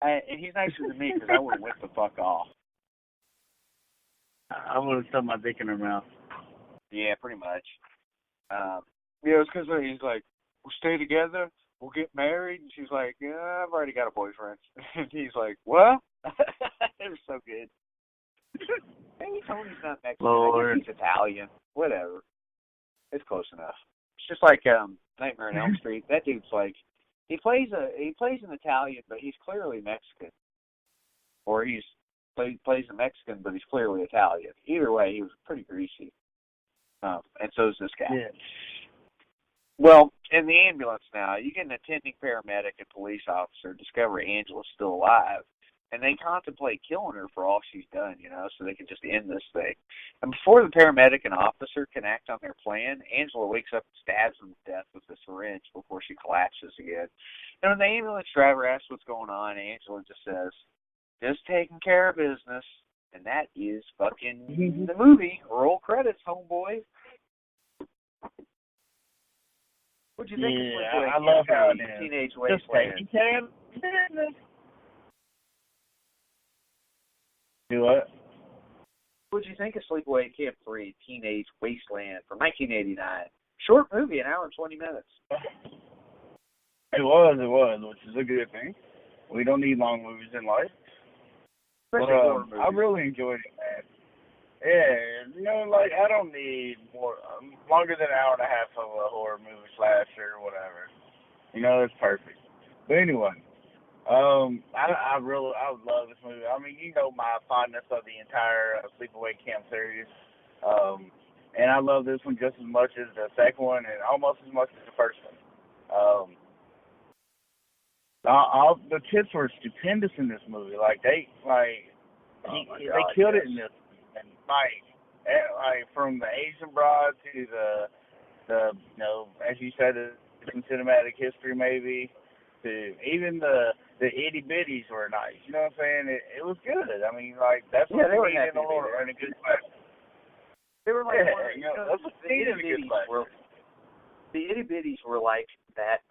And he's nicer than me because I would have whipped the fuck off. I would have stuck my dick in her mouth. Yeah, pretty much. Yeah, it's because he's like, we'll stay together, we'll get married. And she's like, yeah, I've already got a boyfriend. And he's like, what? It was so good. Maybe Tony's not Mexican. Lord. I guess he's Italian. Whatever. It's close enough. It's just like Nightmare on Elm Street. That dude's like, he plays an Italian, but he's clearly Mexican. Or plays a Mexican, but he's clearly Italian. Either way, he was pretty greasy. And so is this guy. Yeah. Well, in the ambulance now, you get an attending paramedic and police officer discover Angela's still alive, and they contemplate killing her for all she's done, so they can just end this thing. And before the paramedic and officer can act on their plan, Angela wakes up and stabs him to death with a syringe before she collapses again. And when the ambulance driver asks what's going on, Angela just says, just taking care of business. And that is fucking the movie. Roll credits, homeboy. What'd you think of Sleepaway Camp? I love how it is. Teenage Just Wasteland. taking care of business. Do what? What'd you think of Sleepaway Camp 3, Teenage Wasteland from 1989? Short movie, an hour and 20 minutes. It was, which is a good thing. We don't need long movies in life. But I really enjoyed it, man. Yeah, I don't need more longer than an hour and a half of a horror movie slasher or whatever. It's perfect. But anyway, I would love this movie. I mean, my fondness of the entire Sleepaway Camp series. And I love this one just as much as the second one and almost as much as the first one. All the kids were stupendous in this movie. They killed it in this. And from the Asian broad to the as you said, some cinematic history maybe, to even the itty bitties were nice. You know what I'm saying? It was good. I mean, that's what we need in a horror in a good way. They were like, that's what we need in a good way. The itty bitties were like that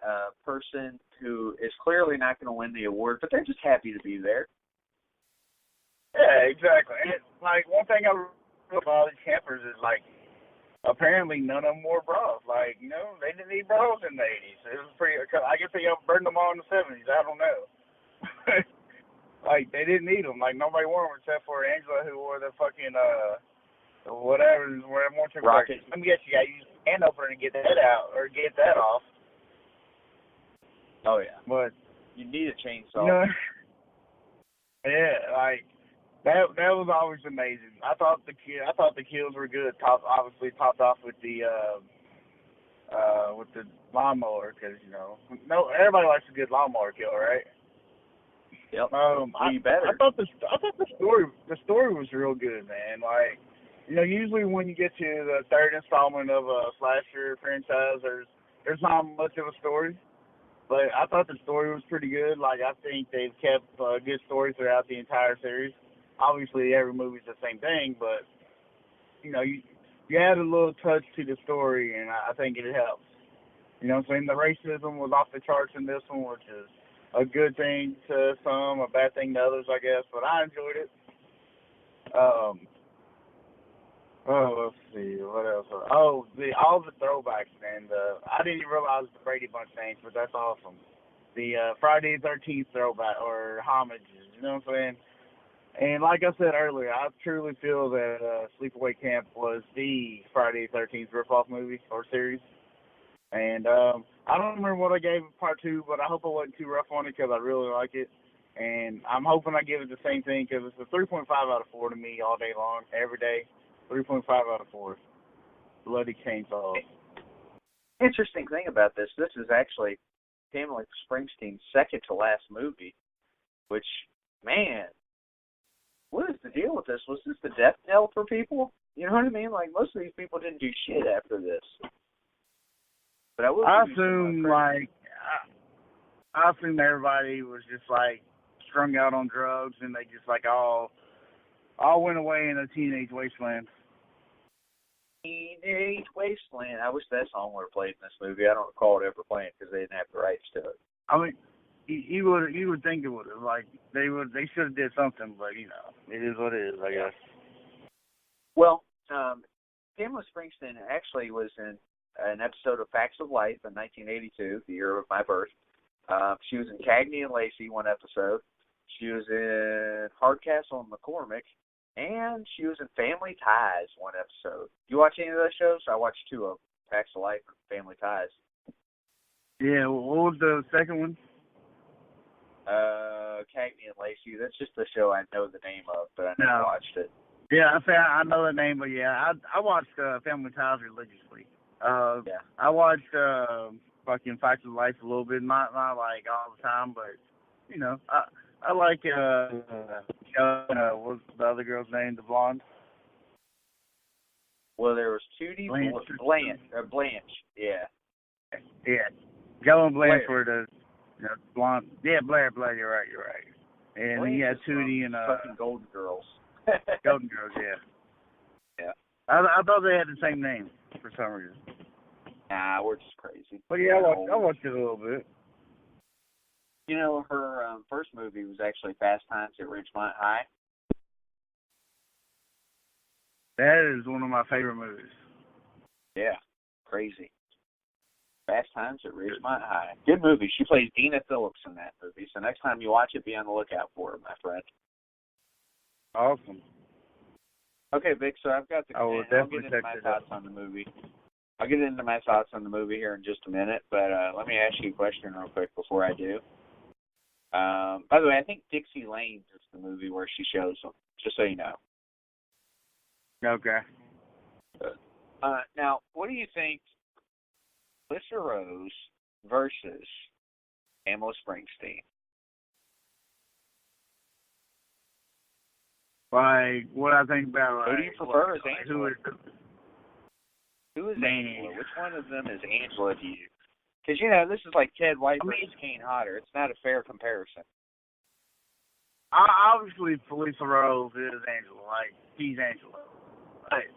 person who is clearly not going to win the award, but they're just happy to be there. Yeah, exactly. And one thing I love about all these campers is apparently none of them wore bras. They didn't need bras in the 80s. It was pretty. I guess they burned them all in the 70s. I don't know. They didn't need them. Nobody wore them except for Angela, who wore the fucking whatever. Rocket. Let me guess, you got to use a hand opener to get that out or get that off. Oh yeah. But you need a chainsaw. Yeah, that was always amazing. I thought the kills were good. Obviously topped off with the lawnmower, because everybody likes a good lawnmower kill, right? Yep. You better. I thought the story was real good, man. Usually when you get to the third installment of a slasher franchise, there's not much of a story. But I thought the story was pretty good. I think they've kept a good story throughout the entire series. Obviously, every movie's the same thing, but, you add a little touch to the story, and I think it helps. You know what I'm saying? The racism was off the charts in this one, which is a good thing to some, a bad thing to others, I guess. But I enjoyed it. Let's see, what else? All the throwbacks, man. I didn't even realize the Brady Bunch names, but that's awesome. The Friday the 13th throwback or homages, you know what I'm saying? And like I said earlier, I truly feel that Sleepaway Camp was the Friday the 13th rip-off movie or series. And I don't remember what I gave part 2, but I hope I wasn't too rough on it because I really like it. And I'm hoping I give it the same thing because it's a 3.5 out of 4 to me all day long, every day. 3.5 out of 4. Bloody chainsaw. Interesting thing about this is actually Pamela Springsteen's second to last movie, which, man, what is the deal with this? Was this the death knell for people? You know what I mean? Most of these people didn't do shit after this. But I assume everybody was just strung out on drugs, and they just all went away in a Teenage Wasteland. Teenage Wasteland. I wish that song would have played in this movie. I don't recall it ever playing because they didn't have the rights to it. I mean, you would think it would have, like, they should have did something, but it is what it is, I guess. Well, Pamela Springsteen actually was in an episode of Facts of Life in 1982, the year of my birth. She was in Cagney and Lacey one episode. She was in Hardcastle and McCormick, and she was in Family Ties one episode. You watch any of those shows? I watched two of them, Facts of Life and Family Ties. Yeah, what was the second one? Cagney and Lacey. That's just the show I know the name of, but I never watched it. Yeah, I know the name, but yeah, I watched Family Ties religiously. Yeah. I watched fucking Facts of Life a little bit, not like all the time, but I like what's the other girl's name, the blonde? Well, there was Tootie Blanche. Yeah. Yeah. Joe and Blanche were the blonde. Yeah, Blair. You're right. And then you had Tootie and fucking Golden Girls. Golden Girls, yeah. Yeah. I thought they had the same name for some reason. Nah, we're just crazy. But yeah, I watched it a little bit. Her first movie was actually Fast Times at Ridgemont High. That is one of my favorite movies. Yeah, crazy. Fast Times at Ridgemont High. Good movie. She plays Dina Phillips in that movie. So next time you watch it, be on the lookout for her, my friend. Awesome. Okay, Vic, so I've got I'll get into my thoughts on the movie. I'll get into my thoughts on the movie here in just a minute, but let me ask you a question real quick before I do. By the way, I think Dixie Lanes is the movie where she shows them, just so you know. Okay. Now, what do you think Alyssa Rose versus Pamela Springsteen? Like, what I think about, like, who do you prefer as like, Angela? Who is Angela? Which one of them is Angela to you? Because, this is like Ted White versus Kane Hodder. It's not a fair comparison. Obviously, Alyssa Rose is Angela. Like, she's Angela. But,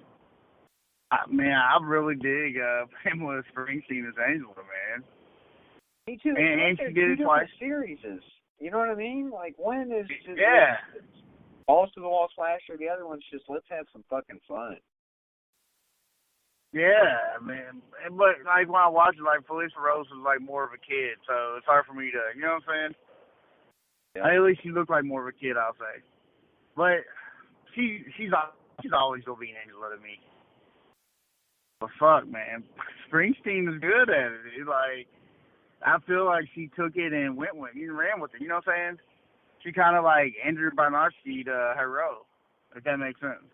I really dig Pamela Springsteen as Angela, man. Me too. And she did it twice. Series. You know what I mean? Like, when is... Yeah. Balls to the Wall Slasher. The other one's just, let's have some fucking fun. Yeah, man. But, like, when I watch it, like, Alyssa Rose was, like, more of a kid, so it's hard for me to, you know what I'm saying? Yeah. At least she looked like more of a kid, I'll say. But she's always going to be an Angela to me. But fuck, man. Springsteen is good at it. It's like, I feel like she took it and ran with it, you know what I'm saying? She kind of, like, Andrew Barnarski to her role, if that makes sense.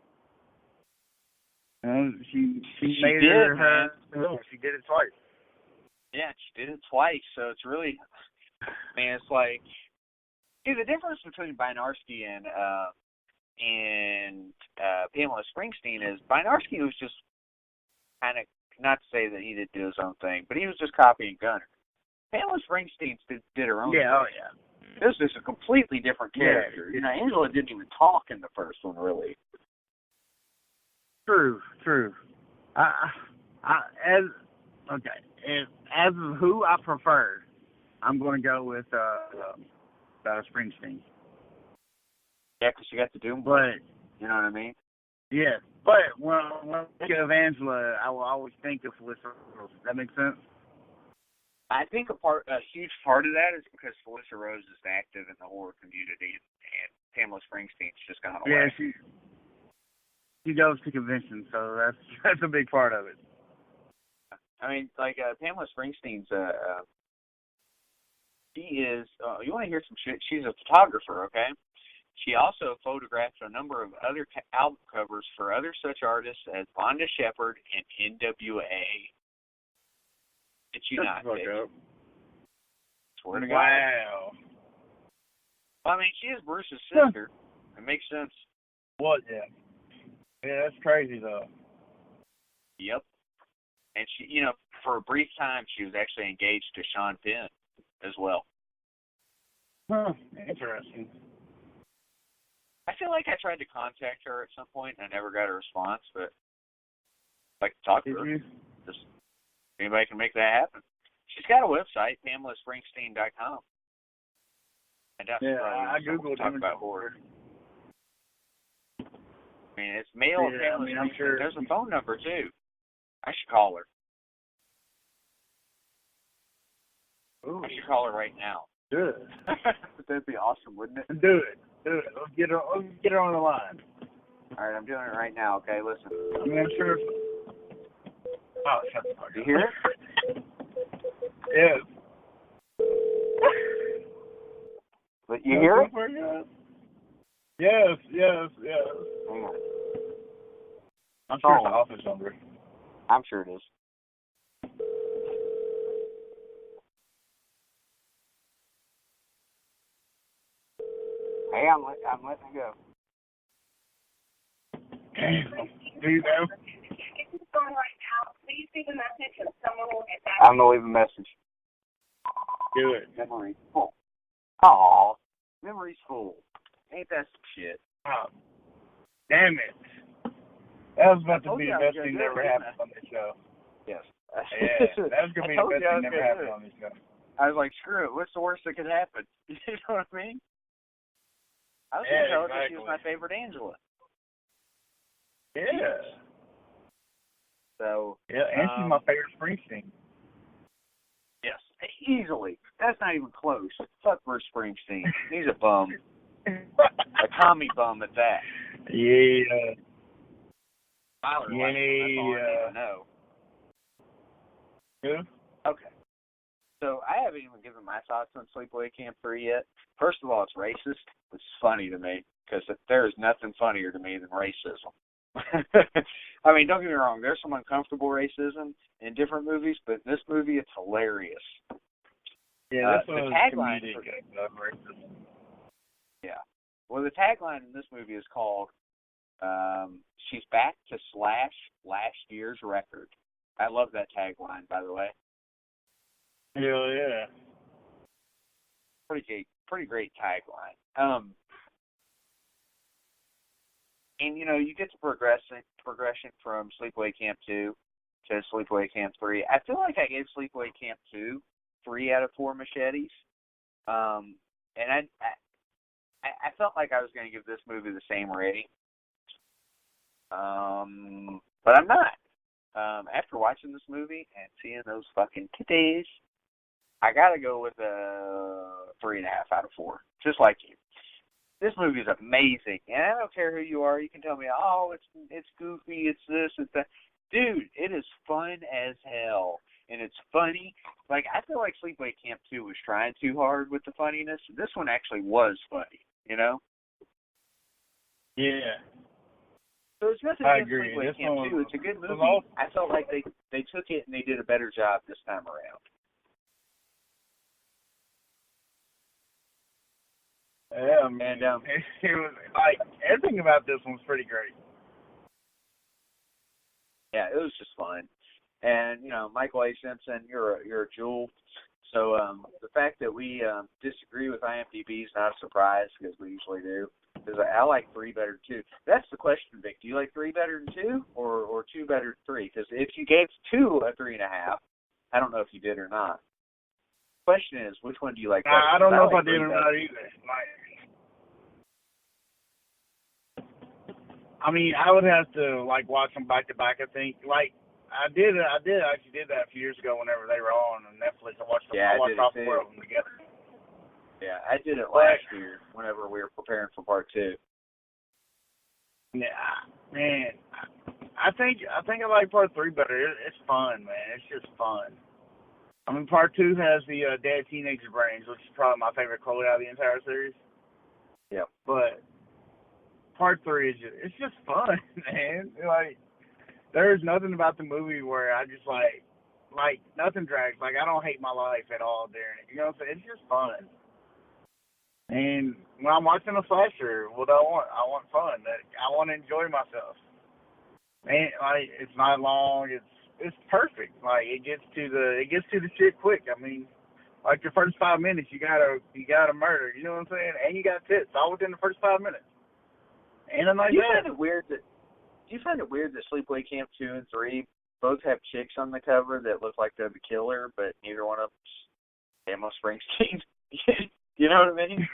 She made did, her. Man. She did it twice. Yeah, she did it twice. So it's really, man, it's like, the difference between Barnarski and Pamela Springsteen is Barnarski was just kind of, not to say that he didn't do his own thing, but he was just copying Gunner. Pamela Springsteen did her own thing. Oh yeah. This is a completely different character. Yeah. Angela didn't even talk in the first one, really. True. As of who I prefer, I'm going to go with Springsteen. Yeah, because you got to do them. But you know what I mean? Yeah, but when I think of Angela, I will always think of Alyssa Rose. Does that make sense? I think a huge part of that is because Alyssa Rose is active in the horror community, and Pamela Springsteen's just gone away. Yeah, she goes to conventions, so that's a big part of it. I mean, like Pamela Springsteen's, she is. You want to hear some shit? She's a photographer, okay? She also photographed a number of other album covers for other such artists as Vonda Shepard and NWA. Did you not? Swear to God. Wow. Well, I mean, she is Bruce's sister. It makes sense. What? Yeah. Yeah, that's crazy though. Yep. And she, for a brief time, she was actually engaged to Sean Penn as well. Huh. Interesting. I feel like I tried to contact her at some point and I never got a response, but I'd like to talk to her. Just anybody can make that happen. She's got a website, PamelaSpringsteen.com. And that's Yeah, probably I something we'll googled talk him. about horror. I mean, it's male. Yeah, I mean, I'm sure. There's a phone number too. I should call her. Ooh, I should call her right now. do it. That'd be awesome, wouldn't it? Do it. Let's get her on the line. All right, I'm doing it right now. Okay, listen. I mean, I'm sure. Oh, shut the fuck up. You hear it? Yes. But you hear it? Yes. Hang on. I'm sure it's the office number. I'm sure it is. Hey, I'm letting it go. Do you know? Please leave a message and someone will get back. I'm gonna leave a message. Do it. Memory's full. Aw, memory's full. Ain't that some shit? Oh, damn it. That was about to be the best thing that ever happened on this show. Yes. Yeah, that was going to be the best thing that ever happened on this show. I was like, screw it. What's the worst that could happen? You know what I mean? I was going to tell her that she was my favorite Angela. Yeah. So. Yeah, and she's my favorite Springsteen. Yes, easily. That's not even close. Fuck Bruce Springsteen. He's a bum. A commie bum at that. Yeah. Tyler likes him. That's all I need to know. Who? Okay. So I haven't even given my thoughts on Sleepaway Camp 3 yet. First of all, it's racist. It's funny to me because there is nothing funnier to me than racism. I mean, don't get me wrong. There's some uncomfortable racism in different movies, but in this movie, it's hilarious. Yeah, this the was tagline. racism. Yeah. Well, the tagline in this movie is called "She's back to slash last year's record." I love that tagline, by the way. Hell yeah. Pretty great tagline. And you know, you get the progression from Sleepaway Camp 2 to Sleepaway Camp 3. I feel like I gave Sleepaway Camp 2 3 out of 4 machetes. And I felt like I was going to give this movie the same rating. But I'm not. After watching this movie and seeing those fucking titties, I gotta go with a 3.5 out of 4, just like you. This movie is amazing, and I don't care who you are. You can tell me, oh, it's goofy, it's this, it's that. Dude, it is fun as hell, and it's funny. Like, I feel like Sleepaway Camp 2 was trying too hard with the funniness. This one actually was funny, you know? Yeah. So it's nothing against Sleepaway Camp 2. It's a good movie. I felt like they took it and they did a better job this time around. Yeah, man. And it was like everything about this one was pretty great. Yeah, it was just fun. And you know, Michael A. Simpson, you're a jewel. So the fact that we disagree with IMDb is not a surprise because we usually do. Because I like 3 better than 2. That's the question, Vic. Do you like 3 better than 2 or 2 better than 3? Because if you gave 2 a 3.5, I don't know if you did or not. The question is, which one do you like better? I don't know if I did or not either. I mean, I would have to like watch them back to back. I think I actually did that a few years ago whenever they were on Netflix. I watched all 4 of them together. Yeah, I did it last year whenever we were preparing for part 2. Yeah, man, I think I like part 3 better. It's fun, man. It's just fun. I mean, part 2 has the dead teenager brains, which is probably my favorite quote out of the entire series. Yeah, but part 3 is just fun, man. Like, there's nothing about the movie where I just like nothing drags. Like, I don't hate my life at all during it. You know what I'm saying? It's just fun. And when I'm watching a slasher, what do I want? I want fun. I want to enjoy myself. And like, it's not long. It's perfect. Like, it gets to the shit quick. I mean, like the first 5 minutes, you got a murder. You know what I'm saying? And you got tits all within the first 5 minutes. And I'm like, do you find it weird that Sleepaway Camp 2 and 3 both have chicks on the cover that look like they're the killer, but neither one of them's Emma Springsteen? You know what I mean?